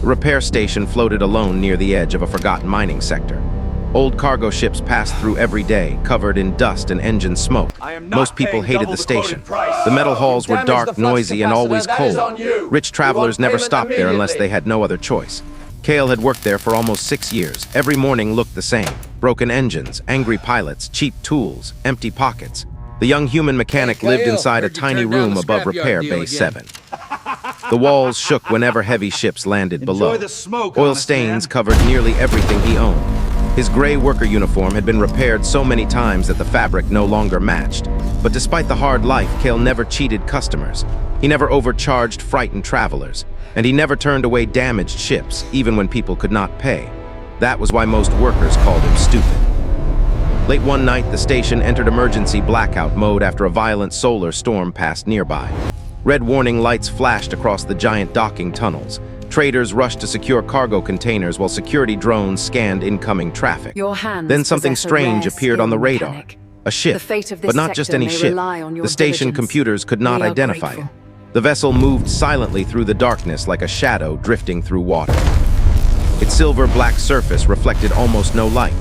The repair station floated alone near the edge of a forgotten mining sector. Old cargo ships passed through every day, covered in dust and engine smoke. Most people hated the station. The metal halls were dark, noisy, and always cold. Rich travelers never stopped there unless they had no other choice. Kale had worked there for almost 6 years. Every morning looked the same. Broken engines, angry pilots, cheap tools, empty pockets. The young human mechanic lived inside a tiny room above Repair Bay 7. The walls shook whenever heavy ships landed below. Oil stains covered nearly everything he owned. His gray worker uniform had been repaired so many times that the fabric no longer matched. But despite the hard life, Kale never cheated customers. He never overcharged frightened travelers. And he never turned away damaged ships, even when people could not pay. That was why most workers called him stupid. Late one night, the station entered emergency blackout mode after a violent solar storm passed nearby. Red warning lights flashed across the giant docking tunnels. Traders rushed to secure cargo containers while security drones scanned incoming traffic. Then something strange appeared on the radar. A ship, but not just any ship. The station computers could not identify it. The vessel moved silently through the darkness like a shadow drifting through water. Its silver-black surface reflected almost no light.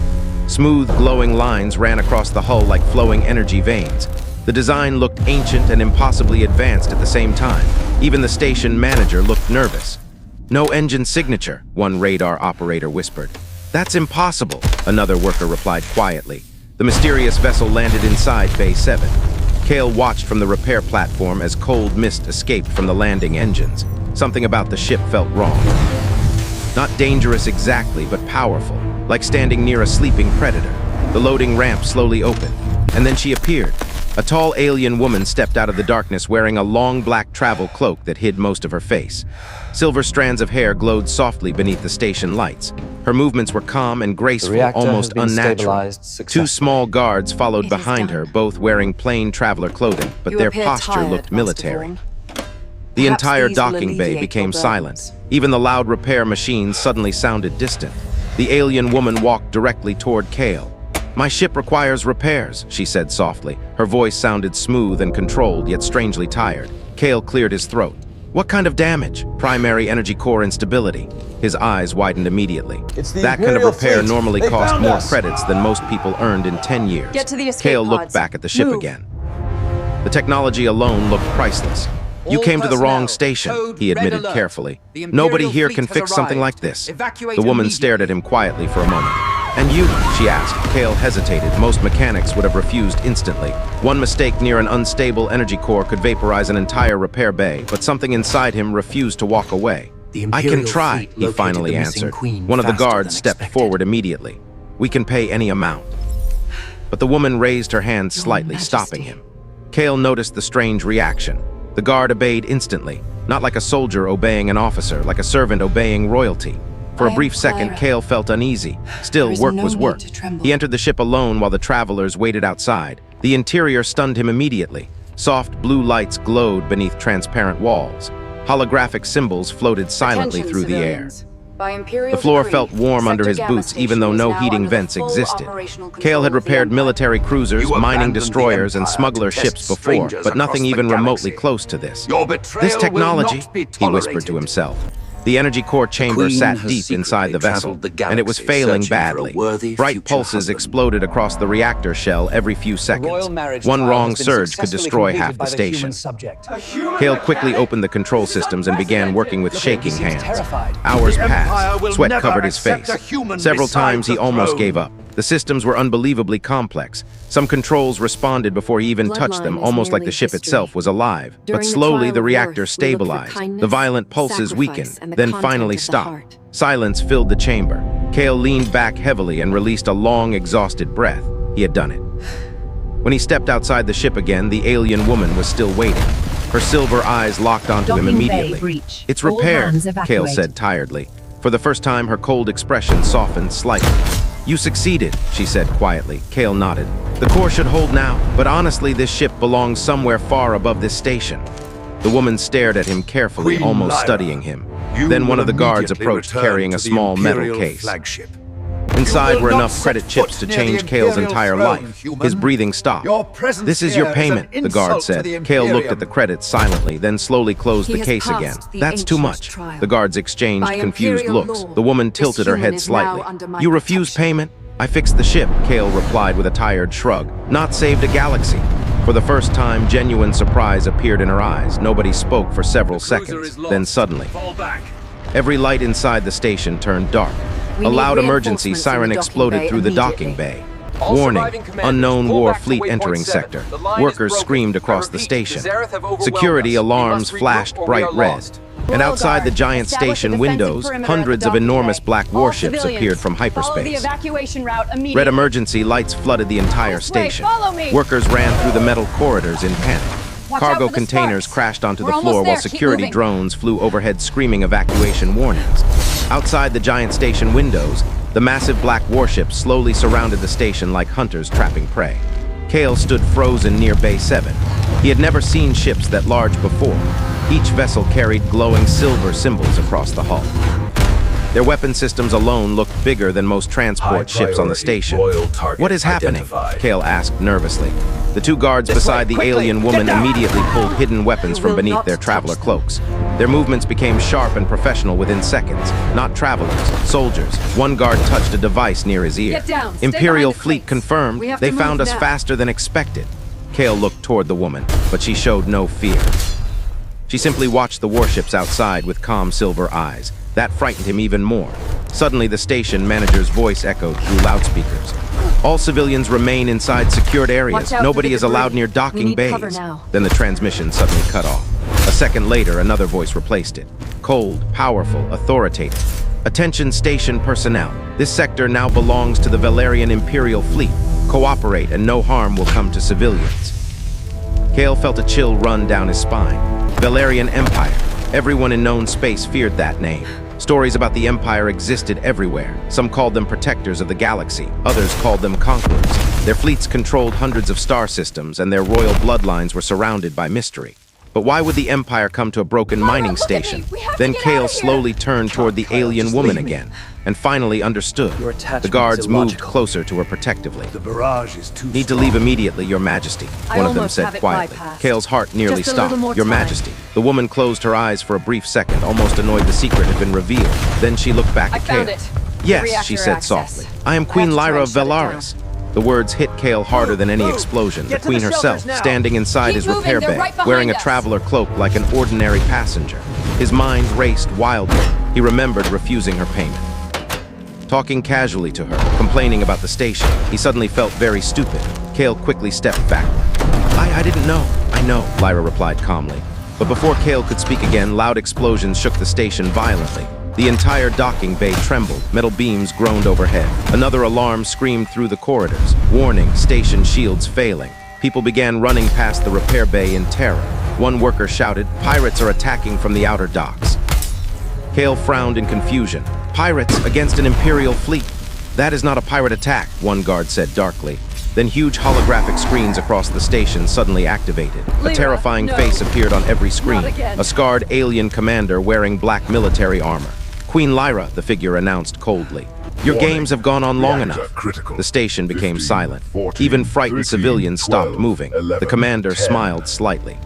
Smooth, glowing lines ran across the hull like flowing energy veins. The design looked ancient and impossibly advanced at the same time. Even the station manager looked nervous. "No engine signature," one radar operator whispered. "That's impossible," another worker replied quietly. The mysterious vessel landed inside Bay 7. Kale watched from the repair platform as cold mist escaped from the landing engines. Something about the ship felt wrong. Not dangerous exactly, but powerful, like standing near a sleeping predator. The loading ramp slowly opened, and then she appeared. A tall alien woman stepped out of the darkness wearing a long black travel cloak that hid most of her face. Silver strands of hair glowed softly beneath the station lights. Her movements were calm and graceful, almost unnatural. Two small guards followed behind her, both wearing plain traveler clothing, but their posture looked military. The entire docking bay became silent. Even the loud repair machines suddenly sounded distant. The alien woman walked directly toward Kale. "My ship requires repairs," she said softly. Her voice sounded smooth and controlled, yet strangely tired. Kale cleared his throat. "What kind of damage?" "Primary energy core instability." His eyes widened immediately. That kind of repair normally cost more credits than most people earned in 10 years. Kale looked back at the ship again. The technology alone looked priceless. "You came to the wrong station," he admitted carefully. "Nobody here can fix something like this." The woman stared at him quietly for a moment. "And you?" she asked. Kale hesitated. Most mechanics would have refused instantly. One mistake near an unstable energy core could vaporize an entire repair bay, but something inside him refused to walk away. "I can try," he finally answered. One of the guards stepped forward immediately. "We can pay any amount." But the woman raised her hand slightly, stopping him. Kale noticed the strange reaction. The guard obeyed instantly, not like a soldier obeying an officer, like a servant obeying royalty. For a brief second, Kale felt uneasy. Still, work was work. He entered the ship alone while the travelers waited outside. The interior stunned him immediately. Soft blue lights glowed beneath transparent walls. Holographic symbols floated silently through the air. The floor felt warm under his boots, even though no heating vents existed. Kale had repaired military cruisers, mining destroyers, and smuggler ships before, but nothing even remotely close to this. "This technology," he whispered to himself. The energy core chamber sat deep inside the vessel, and it was failing badly. Bright pulses exploded across the reactor shell every few seconds. One wrong surge could destroy half the station. Kale quickly opened the control systems and began working with shaking hands. Hours passed. Sweat covered his face. Several times he almost gave up. The systems were unbelievably complex. Some controls responded before he even touched them, almost like the ship itself was alive. But slowly the reactor stabilized. The violent pulses weakened, then finally stopped. Silence filled the chamber. Kale leaned back heavily and released a long, exhausted breath. He had done it. When he stepped outside the ship again, the alien woman was still waiting. Her silver eyes locked onto him immediately. "It's repaired," Kale said tiredly. For the first time, her cold expression softened slightly. "You succeeded," she said quietly. Kale nodded. "The core should hold now, but honestly, this ship belongs somewhere far above this station." The woman stared at him carefully, almost studying him. Then one of the guards approached carrying a small metal case. Inside were enough credit chips to change Kale's entire life. His breathing stopped. "This is your payment," the guard said. Kale looked at the credits silently, then slowly closed the case again. "That's too much." The guards exchanged confused looks. The woman tilted her head slightly. "You refuse payment?" "I fixed the ship," Kale replied with a tired shrug. "Not saved a galaxy." For the first time, genuine surprise appeared in her eyes. Nobody spoke for several seconds. Then suddenly, every light inside the station turned dark. A loud emergency siren exploded through the docking bay. "Warning, unknown war fleet entering sector." Workers screamed across the station. Security alarms flashed bright red. And outside the giant station windows, hundreds of enormous black warships appeared from hyperspace. Red emergency lights flooded the entire station. Workers ran through the metal corridors in panic. Cargo containers crashed onto the floor while security drones flew overhead screaming evacuation warnings. Outside the giant station windows, the massive black warships slowly surrounded the station like hunters trapping prey. Kale stood frozen near Bay 7. He had never seen ships that large before. Each vessel carried glowing silver symbols across the hull. Their weapon systems alone looked bigger than most transport ships on the station. "What is happening?" Kale asked nervously. The two guards beside the alien woman immediately pulled hidden weapons from beneath their traveler cloaks. Their movements became sharp and professional within seconds. Not travelers, soldiers. One guard touched a device near his ear. "Imperial fleet confirmed. They found us faster than expected." Kale looked toward the woman, but she showed no fear. She simply watched the warships outside with calm silver eyes. That frightened him even more. Suddenly, the station manager's voice echoed through loudspeakers. "All civilians remain inside secured areas. Nobody is allowed near docking bays." Then the transmission suddenly cut off. A second later, another voice replaced it. Cold, powerful, authoritative. "Attention station personnel. This sector now belongs to the Valerian Imperial Fleet. Cooperate and no harm will come to civilians." Kale felt a chill run down his spine. Valerian Empire. Everyone in known space feared that name. Stories about the Empire existed everywhere. Some called them protectors of the galaxy. Others called them conquerors. Their fleets controlled hundreds of star systems, and their royal bloodlines were surrounded by mystery. But why would the Empire come to a broken mining station? Then Kale slowly turned toward the alien woman again, and finally understood. The guards moved closer to her protectively. The barrage is too "Need to leave immediately, Your Majesty," one of them said quietly. Kale's heart nearly stopped. "Your Majesty." The woman closed her eyes for a brief second, almost annoyed the secret had been revealed. Then she looked back at Kale. "Yes," she said softly. "I am Queen Lyra of Velaris." The words hit Kale harder than any explosion. The Queen herself, standing inside his repair bay, wearing a traveler cloak like an ordinary passenger. His mind raced wildly. He remembered refusing her payment. Talking casually to her, complaining about the station, he suddenly felt very stupid. Kale quickly stepped back. I didn't know." "I know," Lyra replied calmly. But before Kale could speak again, loud explosions shook the station violently. The entire docking bay trembled. Metal beams groaned overhead. Another alarm screamed through the corridors. "Warning, station shields failing." People began running past the repair bay in terror. One worker shouted, "Pirates are attacking from the outer docks." Kale frowned in confusion. "Pirates against an Imperial fleet? That is not a pirate attack," one guard said darkly. Then huge holographic screens across the station suddenly activated. A terrifying face appeared on every screen. A scarred alien commander wearing black military armor. "Queen Lyra," the figure announced coldly. "Your games have gone on long enough." The station became silent. Even frightened civilians stopped moving. The commander smiled slightly.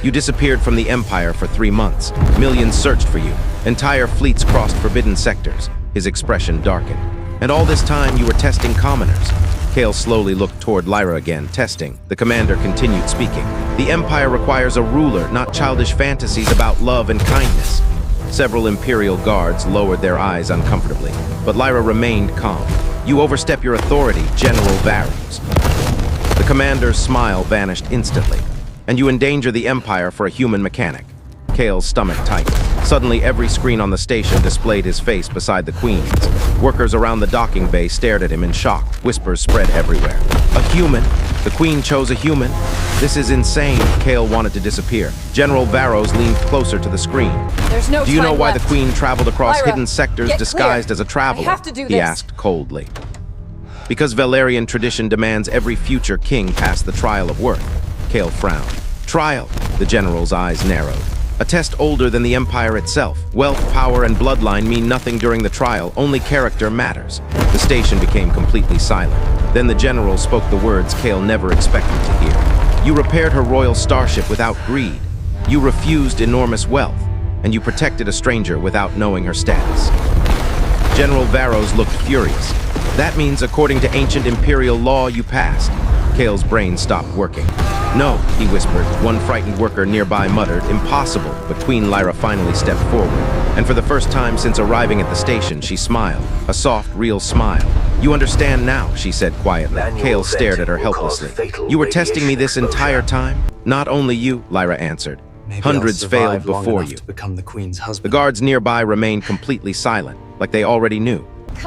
"You disappeared from the Empire for 3 months. Millions searched for you. Entire fleets crossed forbidden sectors." His expression darkened. "And all this time you were testing commoners." Kale slowly looked toward Lyra again, testing. The commander continued speaking. "The Empire requires a ruler, not childish fantasies about love and kindness." Several Imperial guards lowered their eyes uncomfortably, but Lyra remained calm. "You overstep your authority, General Varus." The commander's smile vanished instantly. "And you endanger the Empire for a human mechanic." Kale's stomach tightened. Suddenly, every screen on the station displayed his face beside the Queen's. Workers around the docking bay stared at him in shock. Whispers spread everywhere. "A human? The Queen chose a human? This is insane." Kale wanted to disappear. General Varros leaned closer to the screen. "Do you know why the Queen traveled across hidden sectors disguised as a traveler?" he asked coldly. "Because Valerian tradition demands every future king pass the trial of worth." Kale frowned. "Trial?" The general's eyes narrowed. A test older than the Empire itself. Wealth, power, and bloodline mean nothing during the trial, only character matters. The station became completely silent. Then the general spoke the words Kale never expected to hear. You repaired her royal starship without greed. You refused enormous wealth, and you protected a stranger without knowing her status. General Varos looked furious. That means, according to ancient imperial law, you passed. Kale's brain stopped working. No, he whispered. One frightened worker nearby muttered, impossible, but Queen Lyra finally stepped forward. And for the first time since arriving at the station, she smiled. A soft, real smile. You understand now, she said quietly. Kale stared at her helplessly. You were testing me this entire time? Not only you, Lyra answered. Hundreds failed before you. The guards nearby remained completely silent, like they already knew.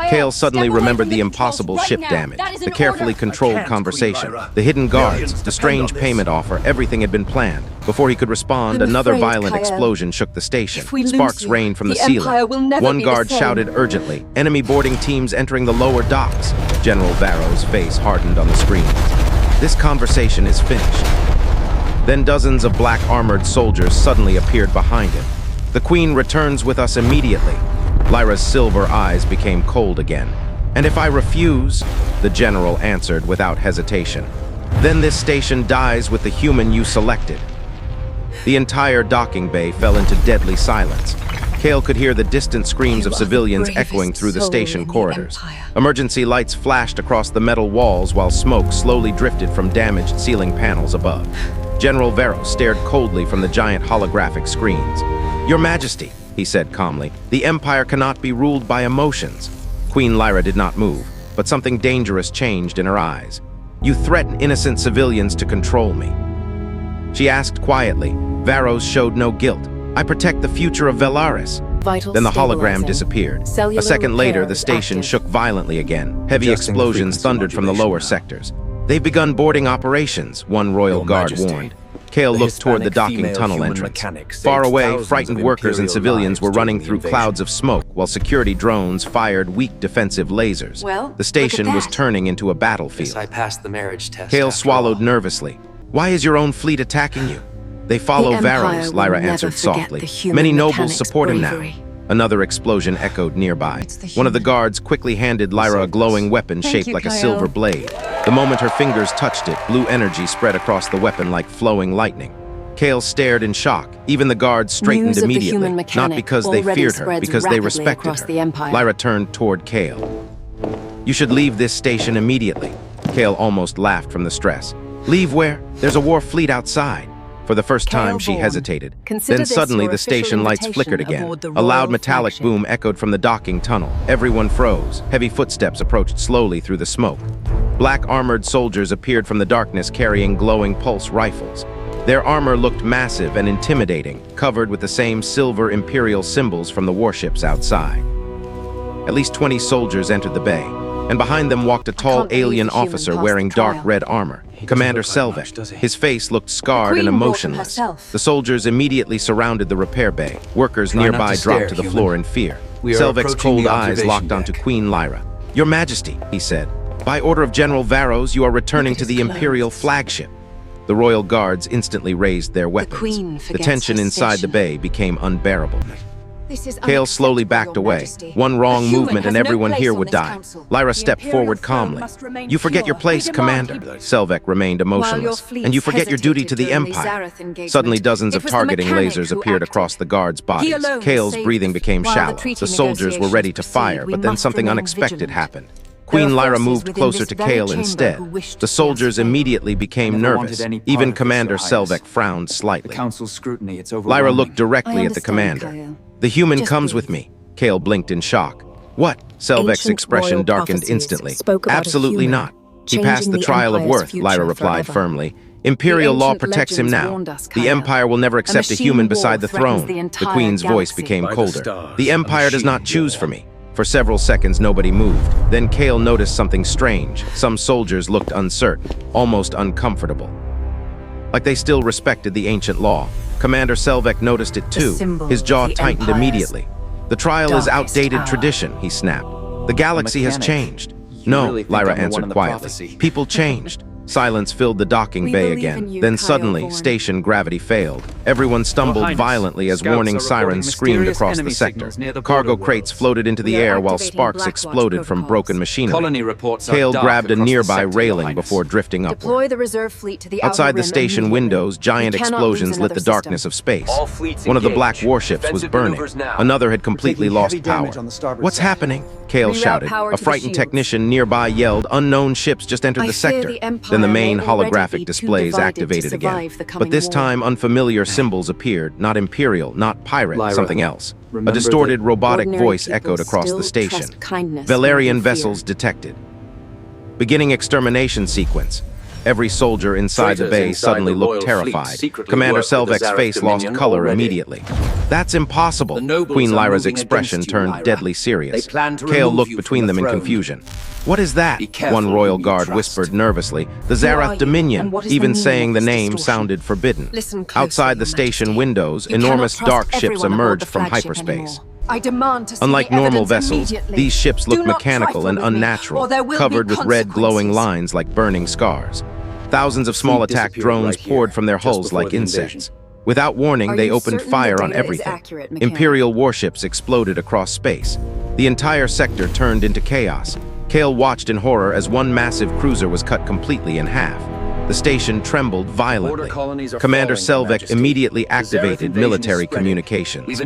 Kale suddenly remembered the impossible ship damage, the carefully controlled conversation, the hidden guards, the strange payment offer. Everything had been planned. Before he could respond, another violent explosion shook the station. Sparks rained from the ceiling. One guard shouted urgently, enemy boarding teams entering the lower docks. General Varo's face hardened on the screen. This conversation is finished. Then dozens of black armored soldiers suddenly appeared behind him. The Queen returns with us immediately. Lyra's silver eyes became cold again. And if I refuse, the general answered without hesitation, then this station dies with the human you selected. The entire docking bay fell into deadly silence. Kale could hear the distant screams of civilians echoing through the station corridors. Emergency lights flashed across the metal walls while smoke slowly drifted from damaged ceiling panels above. General Varos stared coldly from the giant holographic screens. Your Majesty, he said calmly, the Empire cannot be ruled by emotions. Queen Lyra did not move, but something dangerous changed in her eyes. You threaten innocent civilians to control me. She asked quietly. Varos showed no guilt. I protect the future of Velaris. Then the hologram disappeared. A second later, the station shook violently again. Heavy explosions thundered from the lower sectors. They've begun boarding operations, one royal guard warned. Kale looked toward the docking tunnel entrance. Far away, frightened workers and civilians were running through clouds of smoke while security drones fired weak defensive lasers. The station was turning into a battlefield. I passed the marriage test. Kale swallowed nervously. Why is your own fleet attacking you? They follow Varos, Lyra answered softly. Many nobles support him now. Another explosion echoed nearby. One of the guards quickly handed Lyra a glowing weapon shaped like a silver blade. The moment her fingers touched it, blue energy spread across the weapon like flowing lightning. Kale stared in shock. Even the guards straightened immediately, not because they feared her, because they respected her. Lyra turned toward Kale. You should leave this station immediately. Kale almost laughed from the stress. Leave where? There's a war fleet outside. For the first time, she hesitated. Then suddenly the station lights flickered again. A loud metallic boom echoed from the docking tunnel. Everyone froze. Heavy footsteps approached slowly through the smoke. Black armored soldiers appeared from the darkness carrying glowing pulse rifles. Their armor looked massive and intimidating, covered with the same silver imperial symbols from the warships outside. At least 20 soldiers entered the bay, and behind them walked a tall alien officer wearing dark red armor. Commander Selvek. His face looked scarred and emotionless. The soldiers immediately surrounded the repair bay. Workers nearby dropped to the floor in fear. Selvek's cold eyes locked onto Queen Lyra. Your Majesty, he said, by order of General Varos, you are returning to the Imperial flagship. The royal guards instantly raised their weapons. The tension inside the bay became unbearable. Kale slowly backed away. One wrong movement and everyone here would die. Lyra stepped forward calmly. You forget your place, Commander. Selvek remained emotionless. And you forget your duty to the Empire. Suddenly dozens of targeting lasers appeared across the guards' bodies. Kale's breathing became shallow. The soldiers were ready to fire, but then something unexpected happened. Queen Lyra moved closer to Kale instead. The soldiers immediately became nervous. Even Commander Selvek frowned slightly. Lyra looked directly at the commander. The human comes with me. Kale blinked in shock. What? Selvek's expression darkened instantly. Absolutely not. He passed the trial of worth, Lyra replied firmly. Imperial law protects him now. The Empire will never accept a human beside the throne. The Queen's voice became colder. The Empire does not choose for me. For several seconds, nobody moved. Then Kale noticed something strange. Some soldiers looked uncertain, almost uncomfortable. Like they still respected the ancient law. Commander Selvek noticed it too. His jaw tightened immediately. The trial is outdated tradition, he snapped. The galaxy has changed. No, Lyra answered quietly. People changed. Silence filled the docking bay again. Then suddenly, station gravity failed. Everyone stumbled violently as warning sirens screamed across the sector. Cargo crates floated into the air while sparks exploded from broken machinery. Kale grabbed a nearby railing before drifting upward. Deploy the reserve fleet to the Outside the station windows, giant explosions lit the darkness of space. One of the black warships was burning. Another had completely lost power. "What's happening?" Kale shouted. A frightened technician nearby yelled, "Unknown ships just entered the sector." Then the main holographic displays activated again. But this time, unfamiliar symbols appeared, not Imperial, not pirate, something else. A distorted robotic voice echoed across the station. "Valerian vessels detected. Beginning extermination sequence." Every soldier inside the bay suddenly looked terrified. Commander Selvek's face lost color immediately. "That's impossible." Queen Lyra's expression turned deadly serious. Kale looked between them in confusion. "What is that?" one royal guard whispered nervously. "The Zarath Dominion." Even saying the name sounded forbidden. Outside the station windows, enormous dark ships emerged from hyperspace. I demand to see Unlike the normal evidence vessels, immediately. these ships look Do not mechanical trifle and with me, unnatural, or there will covered be with red glowing consequences. lines like burning scars. Thousands of small attack drones poured from their hulls like insects. Without warning, they opened fire on everything. Imperial warships exploded across space. The entire sector turned into chaos. Kale watched in horror as one massive cruiser was cut completely in half. The station trembled violently. Commander Selvek immediately activated military communications.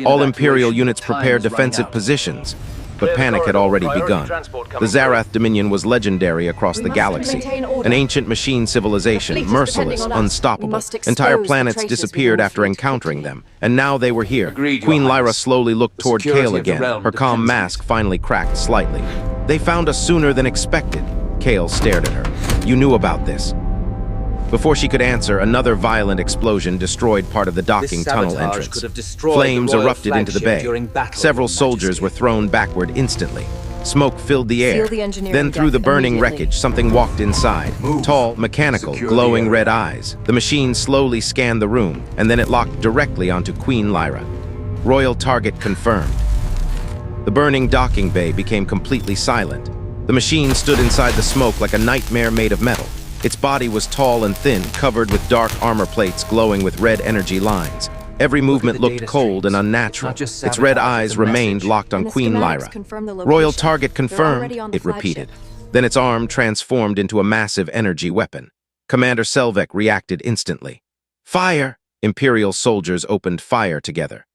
All Imperial units prepared defensive positions, but panic had already begun. The Zarath Dominion was legendary across the galaxy. An ancient machine civilization, merciless, unstoppable. Entire planets disappeared after encountering them, and now they were here. Queen Lyra slowly looked toward Kale again. Her calm mask finally cracked slightly. "They found us sooner than expected." Kale stared at her. "You knew about this." Before she could answer, another violent explosion destroyed part of the docking tunnel entrance. Flames erupted into the bay. Several soldiers were thrown backward instantly. Smoke filled the air. Then through the burning wreckage, something walked inside. Tall, mechanical, glowing red eyes. The machine slowly scanned the room, and then it locked directly onto Queen Lyra. Royal target confirmed. The burning docking bay became completely silent. The machine stood inside the smoke like a nightmare made of metal. Its body was tall and thin, covered with dark armor plates glowing with red energy lines. Every movement looked cold and unnatural. Its red eyes remained locked on Queen Lyra. "Royal target confirmed," it repeated. Then its arm transformed into a massive energy weapon. Commander Selvek reacted instantly. "Fire!" Imperial soldiers opened fire together.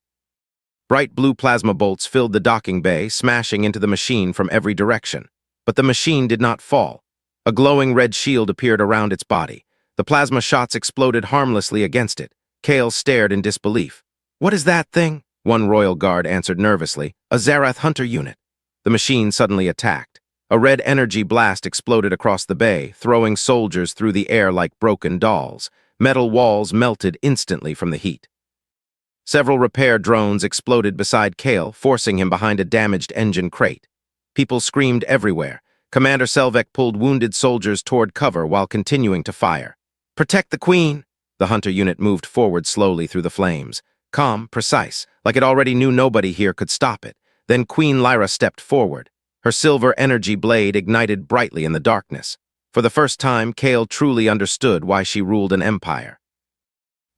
Bright blue plasma bolts filled the docking bay, smashing into the machine from every direction. But the machine did not fall. A glowing red shield appeared around its body. The plasma shots exploded harmlessly against it. Kale stared in disbelief. "What is that thing?" One royal guard answered nervously. "A Zarath hunter unit." The machine suddenly attacked. A red energy blast exploded across the bay, throwing soldiers through the air like broken dolls. Metal walls melted instantly from the heat. Several repair drones exploded beside Kale, forcing him behind a damaged engine crate. People screamed everywhere. Commander Selvek pulled wounded soldiers toward cover while continuing to fire. "Protect the Queen!" The hunter unit moved forward slowly through the flames. Calm, precise, like it already knew nobody here could stop it. Then Queen Lyra stepped forward. Her silver energy blade ignited brightly in the darkness. For the first time, Kale truly understood why she ruled an empire.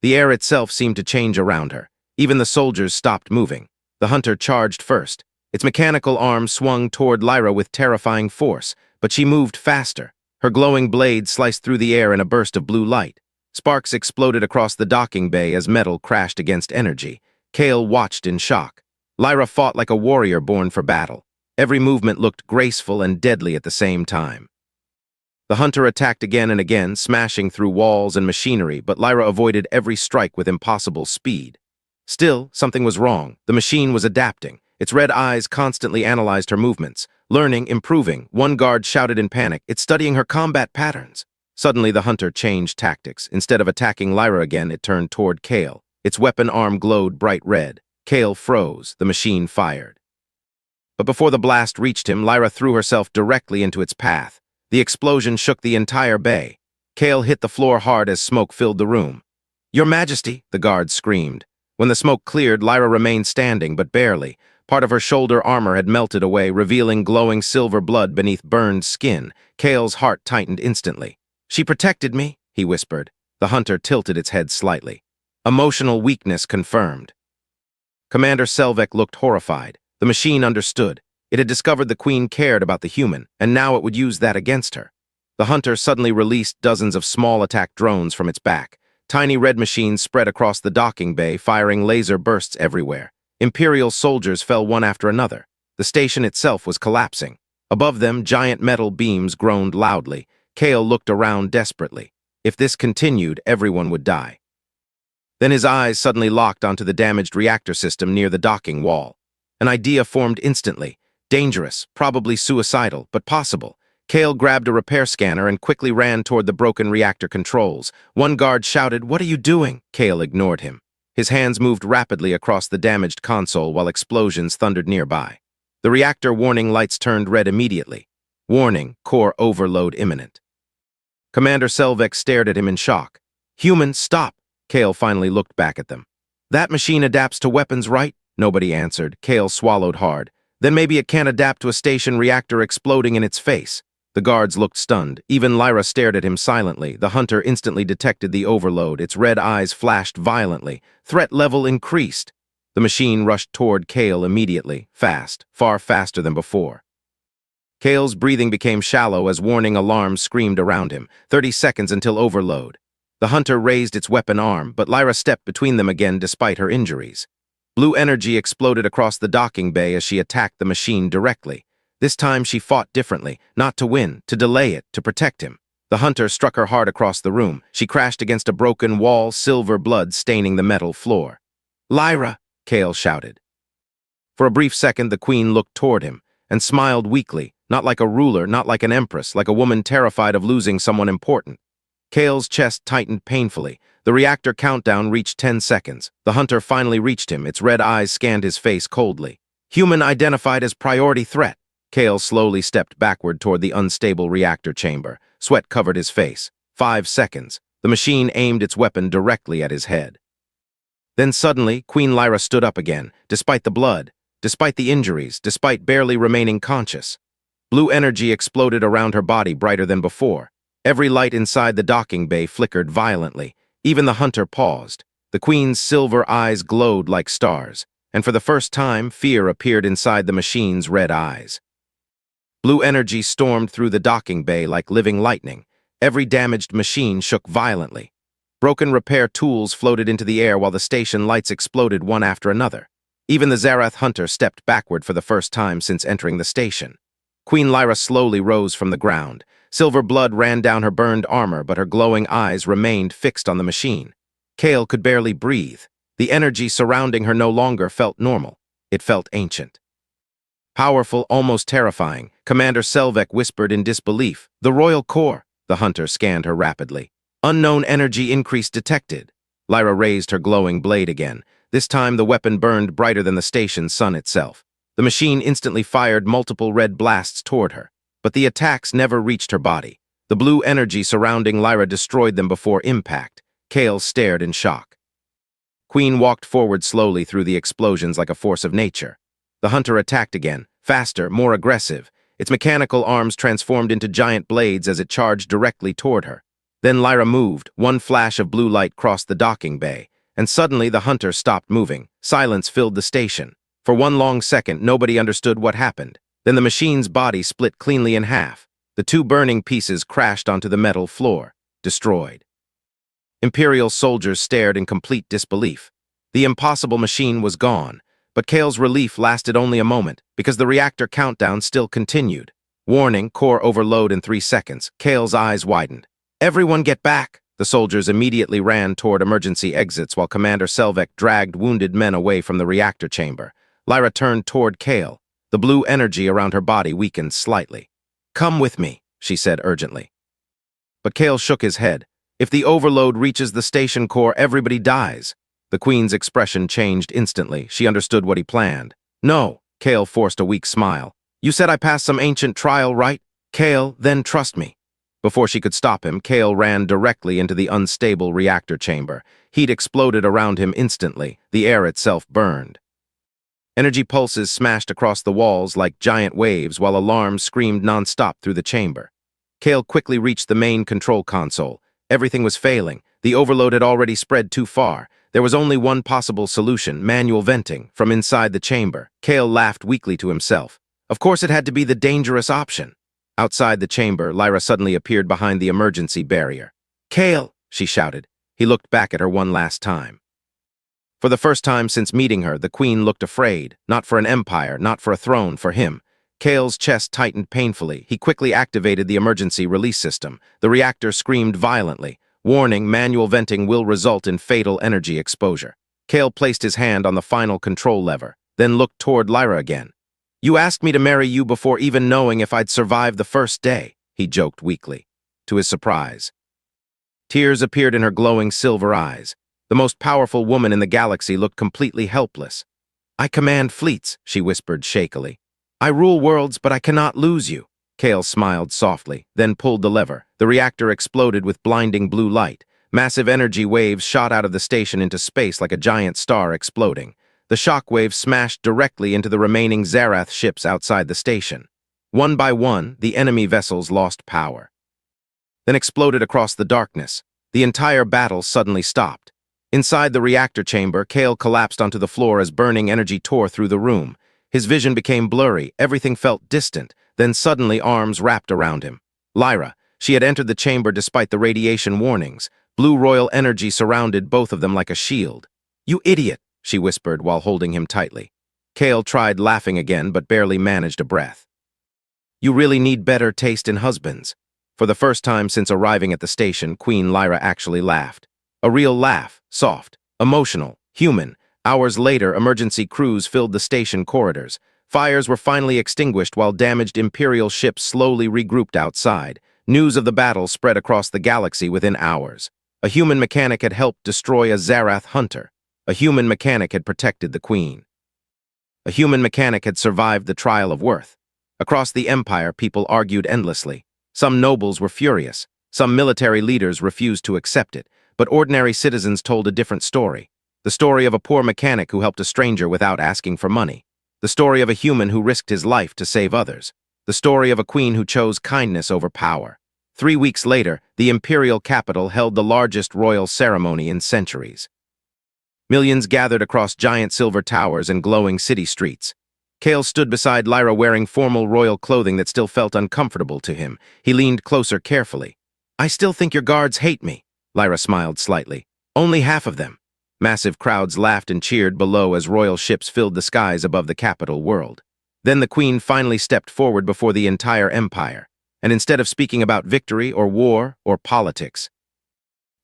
The air itself seemed to change around her. Even the soldiers stopped moving. The hunter charged first. Its mechanical arm swung toward Lyra with terrifying force, but she moved faster. Her glowing blade sliced through the air in a burst of blue light. Sparks exploded across the docking bay as metal crashed against energy. Kale watched in shock. Lyra fought like a warrior born for battle. Every movement looked graceful and deadly at the same time. The hunter attacked again and again, smashing through walls and machinery, but Lyra avoided every strike with impossible speed. Still, something was wrong. The machine was adapting. Its red eyes constantly analyzed her movements. Learning, improving, one guard shouted in panic, "It's studying her combat patterns." Suddenly, the hunter changed tactics. Instead of attacking Lyra again, it turned toward Kale. Its weapon arm glowed bright red. Kale froze. The machine fired. But before the blast reached him, Lyra threw herself directly into its path. The explosion shook the entire bay. Kale hit the floor hard as smoke filled the room. "Your Majesty!" the guard screamed. When the smoke cleared, Lyra remained standing, but barely. Part of her shoulder armor had melted away, revealing glowing silver blood beneath burned skin. Kale's heart tightened instantly. "She protected me," he whispered. The hunter tilted its head slightly. Emotional weakness confirmed. Commander Selvek looked horrified. The machine understood. It had discovered the Queen cared about the human, and now it would use that against her. The hunter suddenly released dozens of small attack drones from its back. Tiny red machines spread across the docking bay, firing laser bursts everywhere. Imperial soldiers fell one after another. The station itself was collapsing. Above them, giant metal beams groaned loudly. Kale looked around desperately. If this continued, everyone would die. Then his eyes suddenly locked onto the damaged reactor system near the docking wall. An idea formed instantly. Dangerous, probably suicidal, but possible. Kale grabbed a repair scanner and quickly ran toward the broken reactor controls. One guard shouted, "What are you doing?" Kale ignored him. His hands moved rapidly across the damaged console while explosions thundered nearby. The reactor warning lights turned red immediately. Warning, core overload imminent. Commander Selvek stared at him in shock. "Human, stop!" Kale finally looked back at them. "That machine adapts to weapons, right?" Nobody answered. Kale swallowed hard. "Then maybe it can't adapt to a station reactor exploding in its face." The guards looked stunned. Even Lyra stared at him silently. The hunter instantly detected the overload. Its red eyes flashed violently. Threat level increased. The machine rushed toward Kale immediately, fast, far faster than before. Kale's breathing became shallow as warning alarms screamed around him. 30 seconds until overload. The hunter raised its weapon arm, but Lyra stepped between them again despite her injuries. Blue energy exploded across the docking bay as she attacked the machine directly. This time she fought differently, not to win, to delay it, to protect him. The hunter struck her hard across the room. She crashed against a broken wall, silver blood staining the metal floor. "Lyra!" Kale shouted. For a brief second, the Queen looked toward him and smiled weakly, not like a ruler, not like an empress, like a woman terrified of losing someone important. Kale's chest tightened painfully. The reactor countdown reached 10 seconds. The hunter finally reached him. Its red eyes scanned his face coldly. "Human identified as priority threat." Kale slowly stepped backward toward the unstable reactor chamber. Sweat covered his face. 5 seconds. The machine aimed its weapon directly at his head. Then suddenly, Queen Lyra stood up again, despite the blood, despite the injuries, despite barely remaining conscious. Blue energy exploded around her body brighter than before. Every light inside the docking bay flickered violently. Even the hunter paused. The Queen's silver eyes glowed like stars, and for the first time, fear appeared inside the machine's red eyes. Blue energy stormed through the docking bay like living lightning. Every damaged machine shook violently. Broken repair tools floated into the air while the station lights exploded one after another. Even the Zarath hunter stepped backward for the first time since entering the station. Queen Lyra slowly rose from the ground. Silver blood ran down her burned armor, but her glowing eyes remained fixed on the machine. Kale could barely breathe. The energy surrounding her no longer felt normal. It felt ancient. Powerful, almost terrifying, Commander Selvek whispered in disbelief. "The Royal Core." The hunter scanned her rapidly. "Unknown energy increase detected." Lyra raised her glowing blade again. This time the weapon burned brighter than the station's sun itself. The machine instantly fired multiple red blasts toward her. But the attacks never reached her body. The blue energy surrounding Lyra destroyed them before impact. Kale stared in shock. Queen walked forward slowly through the explosions like a force of nature. The hunter attacked again, faster, more aggressive. Its mechanical arms transformed into giant blades as it charged directly toward her. Then Lyra moved. One flash of blue light crossed the docking bay, and suddenly the hunter stopped moving. Silence filled the station. For one long second, nobody understood what happened. Then the machine's body split cleanly in half. The two burning pieces crashed onto the metal floor, destroyed. Imperial soldiers stared in complete disbelief. The impossible machine was gone. But Kale's relief lasted only a moment, because the reactor countdown still continued. Warning, core overload in 3 seconds. Kale's eyes widened. "Everyone get back!" The soldiers immediately ran toward emergency exits while Commander Selvek dragged wounded men away from the reactor chamber. Lyra turned toward Kale. The blue energy around her body weakened slightly. "Come with me," she said urgently. But Kale shook his head. "If the overload reaches the station core, everybody dies." The Queen's expression changed instantly. She understood what he planned. "No," Kale forced a weak smile. "You said I passed some ancient trial, right? Kale, then trust me." Before she could stop him, Kale ran directly into the unstable reactor chamber. Heat exploded around him instantly. The air itself burned. Energy pulses smashed across the walls like giant waves while alarms screamed non-stop through the chamber. Kale quickly reached the main control console. Everything was failing. The overload had already spread too far. There was only one possible solution, manual venting, from inside the chamber. Kale laughed weakly to himself. Of course it had to be the dangerous option. Outside the chamber, Lyra suddenly appeared behind the emergency barrier. "Kale!" she shouted. He looked back at her one last time. For the first time since meeting her, the Queen looked afraid. Not for an empire, not for a throne, for him. Kale's chest tightened painfully. He quickly activated the emergency release system. The reactor screamed violently. Warning, manual venting will result in fatal energy exposure. Kale placed his hand on the final control lever, then looked toward Lyra again. "You asked me to marry you before even knowing if I'd survive the first day," he joked weakly. To his surprise, tears appeared in her glowing silver eyes. The most powerful woman in the galaxy looked completely helpless. "I command fleets," she whispered shakily. "I rule worlds, but I cannot lose you." Kale smiled softly, then pulled the lever. The reactor exploded with blinding blue light. Massive energy waves shot out of the station into space like a giant star exploding. The shock waves smashed directly into the remaining Zarath ships outside the station. One by one, the enemy vessels lost power, then exploded across the darkness. The entire battle suddenly stopped. Inside the reactor chamber, Kale collapsed onto the floor as burning energy tore through the room. His vision became blurry, everything felt distant, then suddenly arms wrapped around him. Lyra. She had entered the chamber despite the radiation warnings. Blue royal energy surrounded both of them like a shield. "You idiot," she whispered while holding him tightly. Kale tried laughing again but barely managed a breath. "You really need better taste in husbands." For the first time since arriving at the station, Queen Lyra actually laughed. A real laugh, soft, emotional, human. Hours later, emergency crews filled the station corridors. Fires were finally extinguished while damaged Imperial ships slowly regrouped outside. News of the battle spread across the galaxy within hours. A human mechanic had helped destroy a Zarath hunter. A human mechanic had protected the Queen. A human mechanic had survived the trial of worth. Across the Empire, people argued endlessly. Some nobles were furious. Some military leaders refused to accept it. But ordinary citizens told a different story. The story of a poor mechanic who helped a stranger without asking for money. The story of a human who risked his life to save others. The story of a queen who chose kindness over power. 3 weeks later, the imperial capital held the largest royal ceremony in centuries. Millions gathered across giant silver towers and glowing city streets. Kale stood beside Lyra wearing formal royal clothing that still felt uncomfortable to him. He leaned closer carefully. "I still think your guards hate me." Lyra smiled slightly. "Only half of them." Massive crowds laughed and cheered below as royal ships filled the skies above the capital world. Then the Queen finally stepped forward before the entire empire, and instead of speaking about victory or war or politics,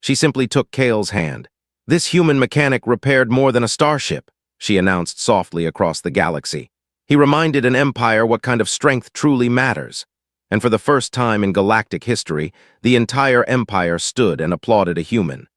she simply took Kale's hand. "This human mechanic repaired more than a starship," she announced softly across the galaxy. "He reminded an empire what kind of strength truly matters." And for the first time in galactic history, the entire empire stood and applauded a human.